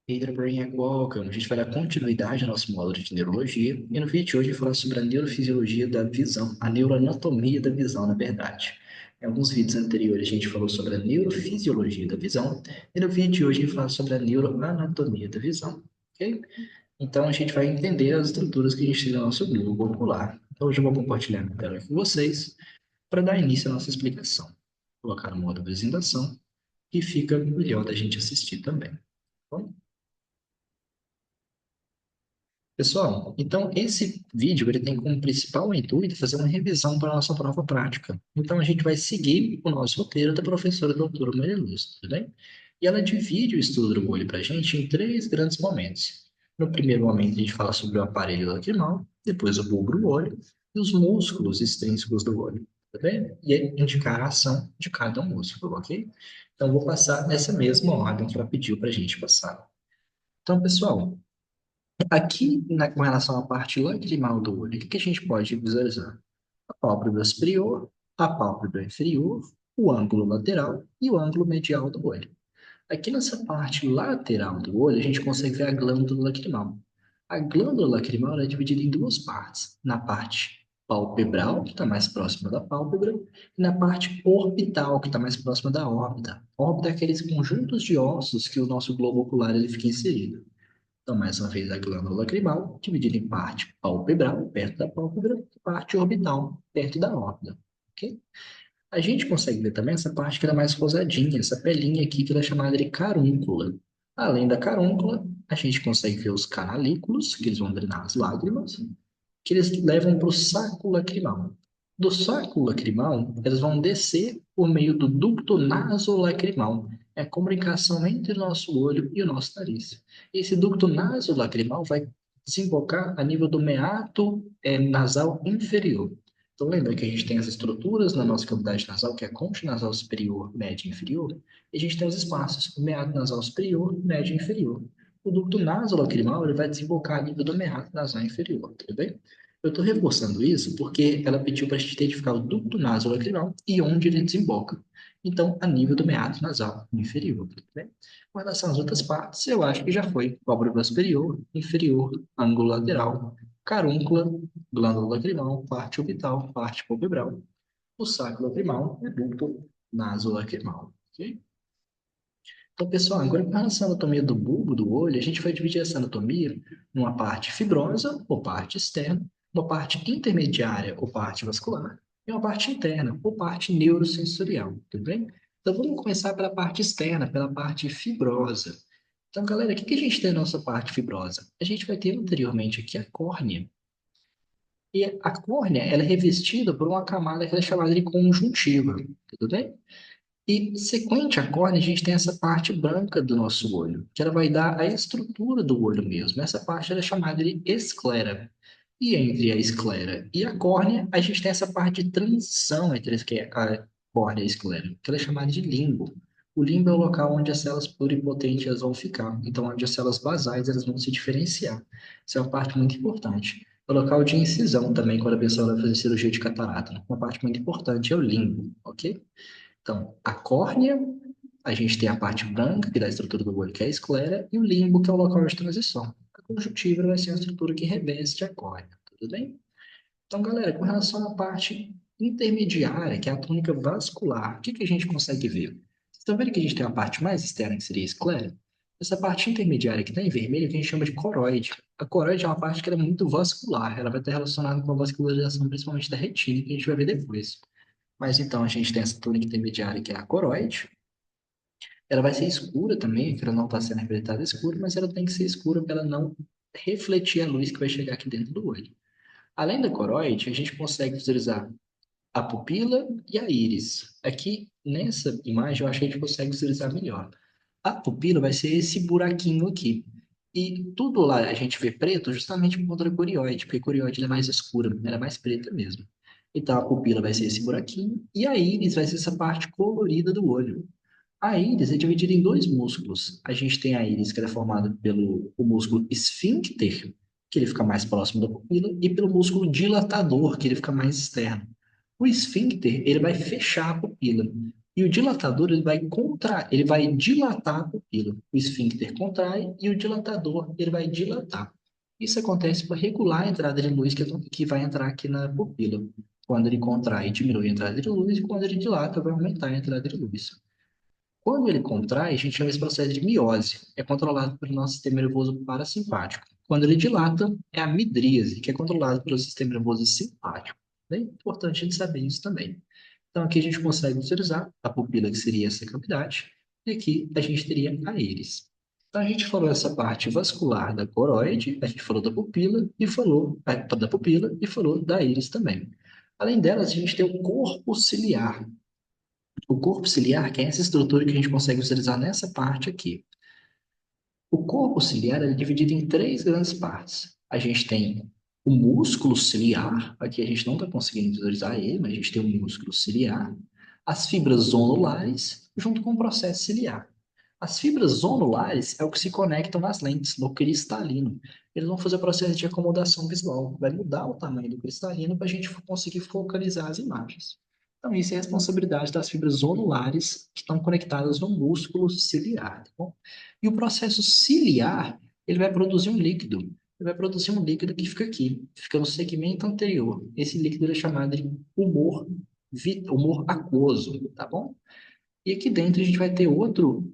Hey, everybody, welcome. A gente vai dar continuidade ao nosso módulo de neurologia e no vídeo de hoje eu vou falar sobre a neurofisiologia da visão, a neuroanatomia da visão, na verdade. Em alguns vídeos anteriores a gente falou sobre a neurofisiologia da visão e no vídeo de hoje a gente vai falar sobre a neuroanatomia da visão, ok? Então a gente vai entender as estruturas que a gente tem no nosso globo ocular. Então hoje eu vou compartilhar minha tela com vocês para dar início à nossa explicação. Vou colocar no modo apresentação que fica melhor da gente assistir também. Tá bom? Pessoal, então esse vídeo ele tem como principal intuito fazer uma revisão para a nossa prova prática. Então a gente vai seguir o nosso roteiro da professora doutora Maria Lúcia, tudo bem? E ela divide o estudo do olho para a gente em três grandes momentos. No primeiro momento a gente fala sobre o aparelho lacrimal, depois o bulbo do olho e os músculos extrínsecos do olho, tá bem? E aí indicar a ação de cada músculo, ok? Então eu vou passar nessa mesma ordem que ela pediu para a gente passar. Então, pessoal, aqui, com relação à parte lacrimal do olho, o que que a gente pode visualizar? A pálpebra superior, a pálpebra inferior, o ângulo lateral e o ângulo medial do olho. Aqui nessa parte lateral do olho, a gente consegue ver a glândula lacrimal. A glândula lacrimal é dividida em duas partes. Na parte palpebral, que está mais próxima da pálpebra, e na parte orbital, que está mais próxima da órbita. Órbita é aqueles conjuntos de ossos que o nosso globo ocular ele fica inserido. Então, mais uma vez, a glândula lacrimal, dividida em parte palpebral, perto da pálpebra, e parte orbital, perto da órbita. Ok? A gente consegue ver também essa parte que é mais rosadinha, essa pelinha aqui que é chamada de carúncula. Além da carúncula, a gente consegue ver os canalículos, que eles vão drenar as lágrimas, que eles levam para o saco lacrimal. Do saco lacrimal, eles vão descer por meio do ducto nasolacrimal. É a comunicação entre o nosso olho e o nosso nariz. Esse ducto nasolacrimal vai desembocar a nível do meato nasal inferior. Então, lembra que a gente tem as estruturas na nossa cavidade nasal, que é a concha nasal superior, média e inferior, e a gente tem os espaços, o meato nasal superior, médio e inferior. O ducto nasolacrimal ele vai desembocar a nível do meato nasal inferior, tudo bem? Eu estou reforçando isso porque ela pediu para a gente identificar o ducto nasolacrimal e onde ele desemboca. Então, a nível do meato nasal inferior, tudo bem? Com relação às outras partes, eu acho que já foi pálpebra superior, inferior, ângulo lateral, carúncula, glândula lacrimal, parte orbital, parte palpebral, o saco lacrimal e ducto nasolacrimal, ok? Então, pessoal, agora com relação à anatomia do bulbo do olho, a gente vai dividir essa anatomia numa parte fibrosa, ou parte externa, uma parte intermediária, ou parte vascular, e uma parte interna, ou parte neurosensorial, tudo bem? Então, vamos começar pela parte externa, pela parte fibrosa. Então, galera, o que que a gente tem na nossa parte fibrosa? A gente vai ter anteriormente aqui a córnea, e a córnea, ela é revestida por uma camada que é chamada de conjuntiva, tudo bem? E sequente à córnea, a gente tem essa parte branca do nosso olho, que ela vai dar a estrutura do olho mesmo. Essa parte ela é chamada de esclera. E entre a esclera e a córnea, a gente tem essa parte de transição entre a córnea e a esclera, que ela é chamada de limbo. O limbo é o local onde as células pluripotentes elas vão ficar, então onde as células basais elas vão se diferenciar. Isso é uma parte muito importante. O local de incisão também, quando a pessoa vai fazer cirurgia de catarata, né? Uma parte muito importante é o limbo, ok? Então, a córnea, a gente tem a parte branca, que dá a estrutura do olho, que é a esclera, e o limbo, que é o local de transição. A conjuntiva vai ser a estrutura que reveste a córnea, tudo bem? Então, galera, com relação à parte intermediária, que é a túnica vascular, o que que a gente consegue ver? Vocês estão vendo que a gente tem a parte mais externa, que seria a esclera? Essa parte intermediária que está em vermelho, que a gente chama de coroide. A coroide é uma parte que ela é muito vascular, ela vai estar relacionada com a vascularização, principalmente da retina, que a gente vai ver depois. Mas então a gente tem essa túnica intermediária que é a coroide. Ela vai ser escura também, que ela não está sendo representada escura, mas ela tem que ser escura para ela não refletir a luz que vai chegar aqui dentro do olho. Além da coroide, a gente consegue visualizar a pupila e a íris. Aqui nessa imagem eu acho que a gente consegue visualizar melhor. A pupila vai ser esse buraquinho aqui. E tudo lá a gente vê preto justamente por conta da corióide, porque a corióide ela é mais escura, ela é mais preta mesmo. Então a pupila vai ser esse buraquinho e a íris vai ser essa parte colorida do olho. A íris é dividida em dois músculos. A gente tem a íris que ela é formada pelo o músculo esfíncter, que ele fica mais próximo da pupila, e pelo músculo dilatador, que ele fica mais externo. O esfíncter, ele vai fechar a pupila. E o dilatador, ele vai dilatar a pupila. O esfíncter contrai e o dilatador, ele vai dilatar. Isso acontece para regular a entrada de luz que vai entrar aqui na pupila. Quando ele contrai, diminui a entrada de luz, e quando ele dilata, vai aumentar a entrada de luz. Quando ele contrai, a gente chama esse processo de miose. É controlado pelo nosso sistema nervoso parasimpático. Quando ele dilata, é a midríase, que é controlado pelo sistema nervoso simpático. É importante a gente saber isso também. Então, aqui a gente consegue visualizar a pupila, que seria essa cavidade, e aqui a gente teria a íris. Então, a gente falou essa parte vascular da coroide, a gente falou da pupila e falou da pupila e falou da íris também. Além delas, a gente tem o corpo ciliar. O corpo ciliar, que é essa estrutura que a gente consegue visualizar nessa parte aqui. O corpo ciliar é dividido em três grandes partes. A gente tem o músculo ciliar, aqui a gente não está conseguindo visualizar ele, mas a gente tem o músculo ciliar, as fibras zonulares, junto com o processo ciliar. As fibras zonulares é o que se conectam às lentes, no cristalino. Eles vão fazer o processo de acomodação visual, vai mudar o tamanho do cristalino para a gente conseguir focalizar as imagens. Então, isso é a responsabilidade das fibras zonulares que estão conectadas no músculo ciliar, tá bom? E o processo ciliar, ele vai produzir um líquido. Ele vai produzir um líquido que fica aqui, fica no segmento anterior. Esse líquido é chamado de humor aquoso, tá bom? E aqui dentro a gente vai ter outro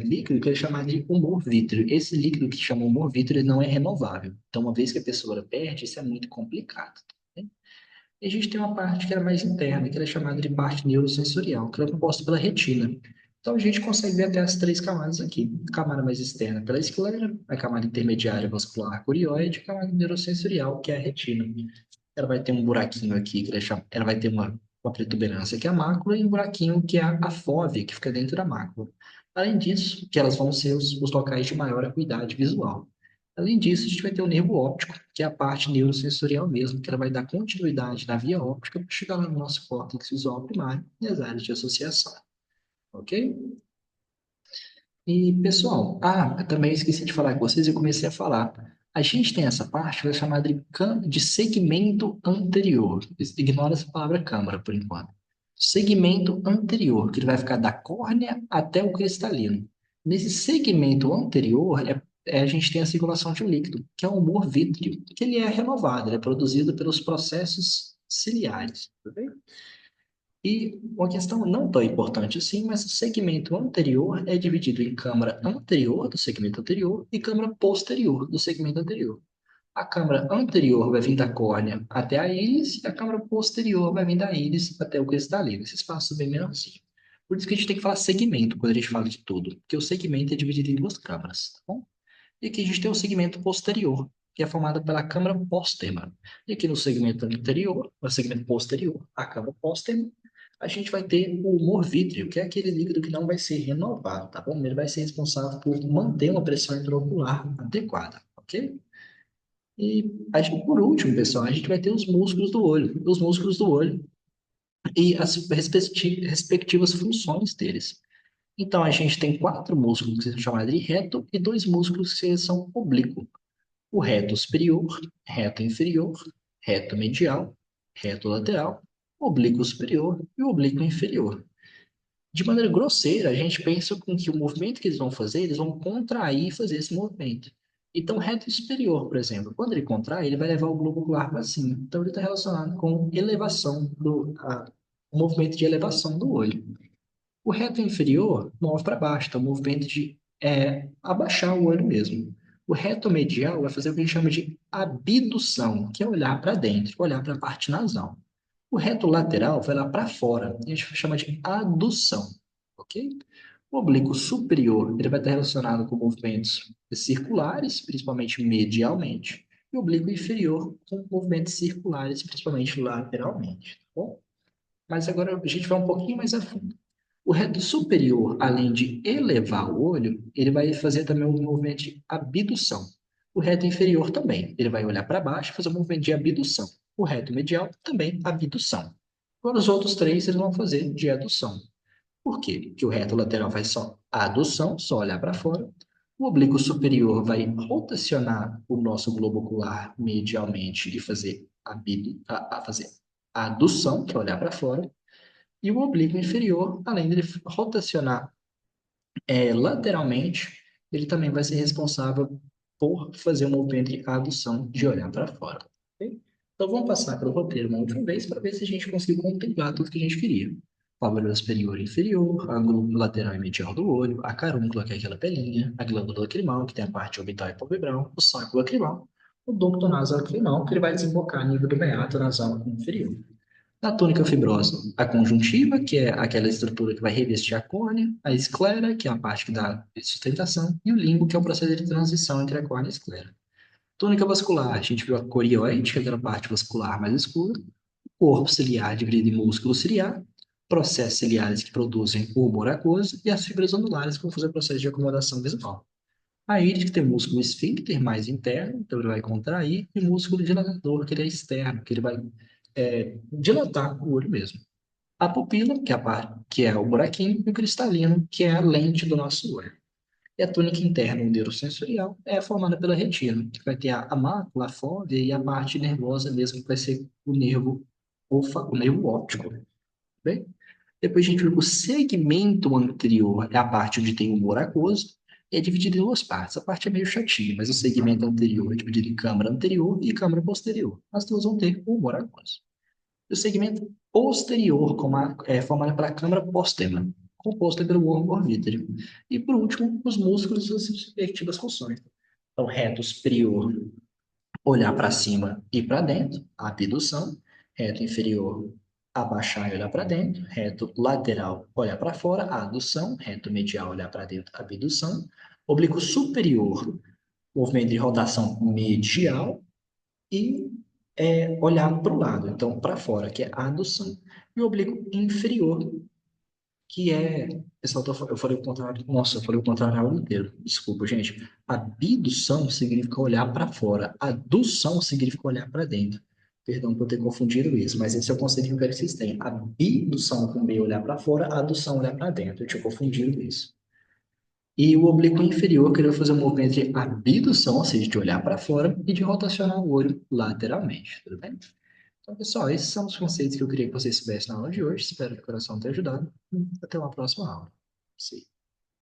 líquido que é chamado de humor vítreo. Esse líquido que chama humor vítreo ele não é renovável. Então, uma vez que a pessoa perde, isso é muito complicado. Tá bem? E a gente tem uma parte que é mais interna, que é chamada de parte neurosensorial, que é composta pela retina. Então, a gente consegue ver até as três camadas aqui. A camada mais externa pela esclera, a camada intermediária vascular curioide, e a camada neurosensorial, que é a retina. Ela vai ter um buraquinho aqui, ela vai ter uma protuberância, que é a mácula, e um buraquinho, que é a fóvea, que fica dentro da mácula. Além disso, que elas vão ser os locais de maior acuidade visual. Além disso, a gente vai ter o nervo óptico, que é a parte neurosensorial mesmo, que ela vai dar continuidade na via óptica para chegar lá no nosso córtex visual primário e as áreas de associação. Ok? E, pessoal, também esqueci de falar com vocês, eu comecei a falar. A gente tem essa parte que é chamada de segmento anterior. Ignora essa palavra câmara, por enquanto. Segmento anterior, que ele vai ficar da córnea até o cristalino. Nesse segmento anterior, a gente tem a circulação de líquido, que é o humor vítreo, que ele é renovado, ele é produzido pelos processos ciliares. Tá bem? E uma questão não tão importante assim, mas o segmento anterior é dividido em câmara anterior do segmento anterior e câmara posterior do segmento anterior. A câmara anterior vai vir da córnea até a íris e a câmara posterior vai vir da íris até o cristalino. Esse espaço é bem menorzinho. Por isso que a gente tem que falar segmento quando a gente fala de tudo, porque o segmento é dividido em duas câmaras, tá bom? E aqui a gente tem o segmento posterior, que é formado pela câmara póstema. E aqui no segmento anterior, no segmento posterior, a câmara póstema, a gente vai ter o humor vítreo, que é aquele líquido que não vai ser renovado, tá bom? Ele vai ser responsável por manter uma pressão intraocular adequada, ok? E acho que por último, pessoal, a gente vai ter os músculos do olho. Os músculos do olho e as respectivas funções deles. Então, a gente tem quatro músculos que são chamados de reto e dois músculos que são oblíquo. O reto superior, reto inferior, reto medial, reto lateral, oblíquo superior e o oblíquo inferior. De maneira grosseira, a gente pensa com que o movimento que eles vão fazer, eles vão contrair e fazer esse movimento. Então, o reto superior, por exemplo, quando ele contrai, ele vai levar o globo ocular para cima. Então, ele está relacionado com elevação o movimento de elevação do olho. O reto inferior move para baixo, então o movimento de abaixar o olho mesmo. O reto medial vai fazer o que a gente chama de abdução, que é olhar para dentro, olhar para a parte nasal. O reto lateral vai lá para fora, a gente chama de adução, ok? O oblíquo superior ele vai estar relacionado com movimentos circulares, principalmente medialmente, e o oblíquo inferior com movimentos circulares, principalmente lateralmente, tá bom? Mas agora a gente vai um pouquinho mais a fundo. O reto superior, além de elevar o olho, ele vai fazer também um movimento de abdução. O reto inferior também, ele vai olhar para baixo e fazer um movimento de abdução. O reto medial também abdução. Agora os outros três eles vão fazer de adução. Por quê? Porque o reto lateral faz só adução, só olhar para fora. O oblíquo superior vai rotacionar o nosso globo ocular medialmente e fazer fazer a adução, que é olhar para fora. E o oblíquo inferior, além dele rotacionar lateralmente, ele também vai ser responsável por fazer o movimento de adução de olhar para fora. Ok? Então vamos passar para o roteiro uma última vez para ver se a gente conseguiu contemplar tudo que a gente queria. Glândula superior e inferior, ângulo lateral e medial do olho, a carúncula, que é aquela pelinha, a glândula lacrimal, que tem a parte orbital e palpebral, o saco lacrimal, o ducto nasolacrimal, que ele vai desembocar a nível do meato nasal inferior. Na túnica fibrosa, a conjuntiva, que é aquela estrutura que vai revestir a córnea, a esclera, que é a parte que dá sustentação, e o limbo, que é o processo de transição entre a córnea e a esclera. Túnica vascular, a gente viu a corioide, que é aquela parte vascular mais escura, o corpo ciliar dividido em músculo ciliar, processos ciliares que produzem o humor aquoso e as fibras ondulares que vão fazer o processo de acomodação visual. A íris que tem músculo esfíncter mais interno, então ele vai contrair, e músculo dilatador, que ele é externo, que ele vai dilatar o olho mesmo. A pupila, que é a parte, que é o buraquinho, e o cristalino, que é a lente do nosso olho. E a túnica interna neurosensorial é formada pela retina, que vai ter a mácula, a fóvea e a parte nervosa mesmo, que vai ser o nervo, o nervo óptico. Bem? Depois a gente viu o segmento anterior, é a parte onde tem o humor aquoso, e é dividido em duas partes. A parte é meio chatinha, mas o segmento anterior é dividido em câmara anterior e câmara posterior. As duas vão ter o humor aquoso. E o segmento posterior, é formado pela câmara póstema, composta pelo órgão orvítreo. E, por último, os músculos e as respectivas funções. Então, reto superior, olhar para cima e para dentro, a abdução. Reto inferior, abaixar e olhar para dentro. Reto lateral, olhar para fora, a adução. Reto medial, olhar para dentro, a abdução. Oblíquo superior, movimento de rotação medial e olhar para o lado, então para fora, que é a adução. E o oblíquo inferior, que é. Pessoal, eu falei o contrário. Nossa, eu falei o contrário a aula inteira. Desculpa, gente. Abdução significa olhar para fora. Adução significa olhar para dentro. Perdão por ter confundido isso, mas esse é o conceito que eu quero que vocês tenham. Abdução com B, olhar para fora, adução, olhar para dentro. Eu tinha confundido isso. E o oblíquo inferior queria fazer um movimento de abdução, ou seja, de olhar para fora, e de rotacionar o olho lateralmente, tudo bem? Então, pessoal, esses são os conceitos que eu queria que vocês soubessem na aula de hoje. Espero que o coração tenha ajudado. Até uma próxima aula. Sim.